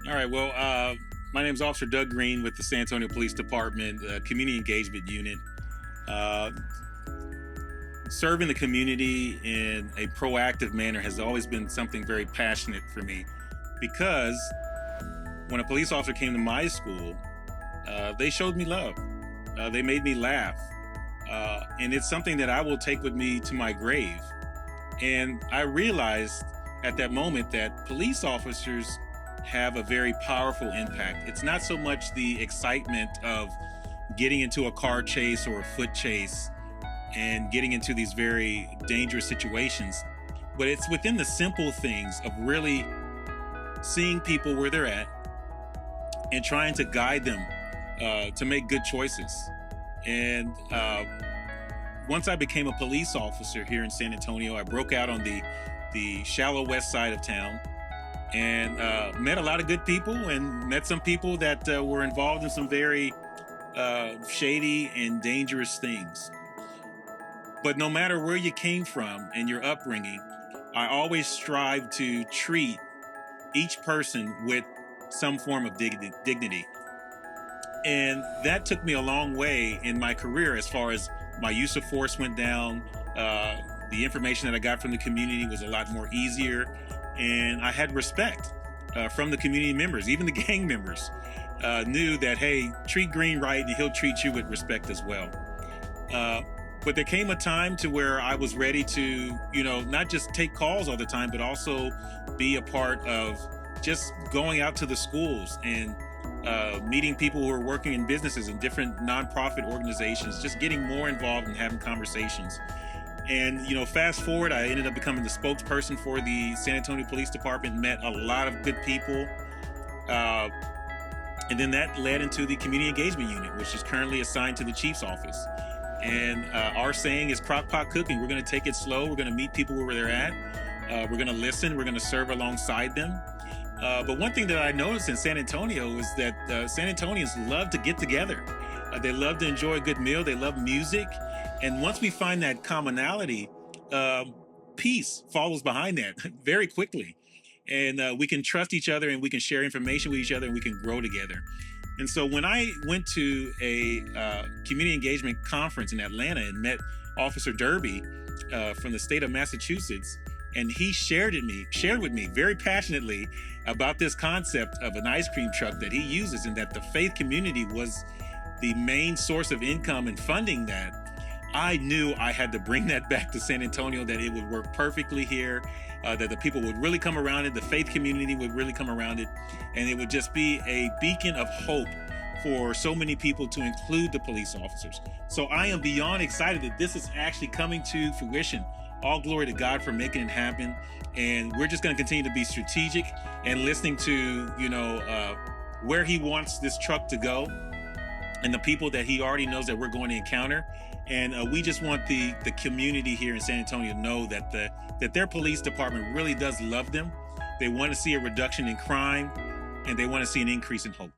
All right. Well, my name is Officer Doug Green with the San Antonio Police Department, Community Engagement Unit. Uh, Serving the community in a proactive manner has always been something very passionate for me because when a police officer came to my school, they showed me love. They made me laugh. And it's something that I will take with me to my grave. And I realized at that moment that police officers have a very powerful impact. It's not so much the excitement of getting into a car chase or a foot chase and getting into these very dangerous situations, but it's within the simple things of really seeing people where they're at and trying to guide them to make good choices. And once I became a police officer here in San Antonio, I broke out on the shallow west side of town and met a lot of good people and met some people that were involved in some very shady and dangerous things. But no matter where you came from and your upbringing, I always strive to treat each person with some form of dignity. And that took me a long way in my career as far as my use of force went down. The information that I got from the community was a lot more easier. And I had respect from the community members, even the gang members knew that, hey, treat Green right and he'll treat you with respect as well. But there came a time to where I was ready to, not just take calls all the time, but also be a part of just going out to the schools and meeting people who are working in businesses and different nonprofit organizations, just getting more involved and having conversations. And, fast forward, I ended up becoming the spokesperson for the San Antonio Police Department, met a lot of good people. And then that led into the Community Engagement Unit, which is currently assigned to the Chief's office. And our saying is crock pot cooking. We're going to take it slow. We're going to meet people where they're at. We're going to listen. We're going to serve alongside them. But one thing that I noticed in San Antonio is that San Antonians love to get together. They love to enjoy a good meal. They love music. And once we find that commonality, peace follows behind that very quickly. And we can trust each other and we can share information with each other and we can grow together. And so when I went to a community engagement conference in Atlanta and met Officer Derby from the state of Massachusetts, and he shared with me very passionately about this concept of an ice cream truck that he uses and that the faith community was the main source of income and funding that, I knew I had to bring that back to San Antonio, that it would work perfectly here, that the people would really come around it, the faith community would really come around it, and it would just be a beacon of hope for so many people, to include the police officers. So I am beyond excited that this is actually coming to fruition. All glory to God for making it happen. And we're just going to continue to be strategic and listening to, where he wants this truck to go and the people that he already knows that we're going to encounter. And we just want the community here in San Antonio to know that that their police department really does love them. They want to see a reduction in crime, and they want to see an increase in hope.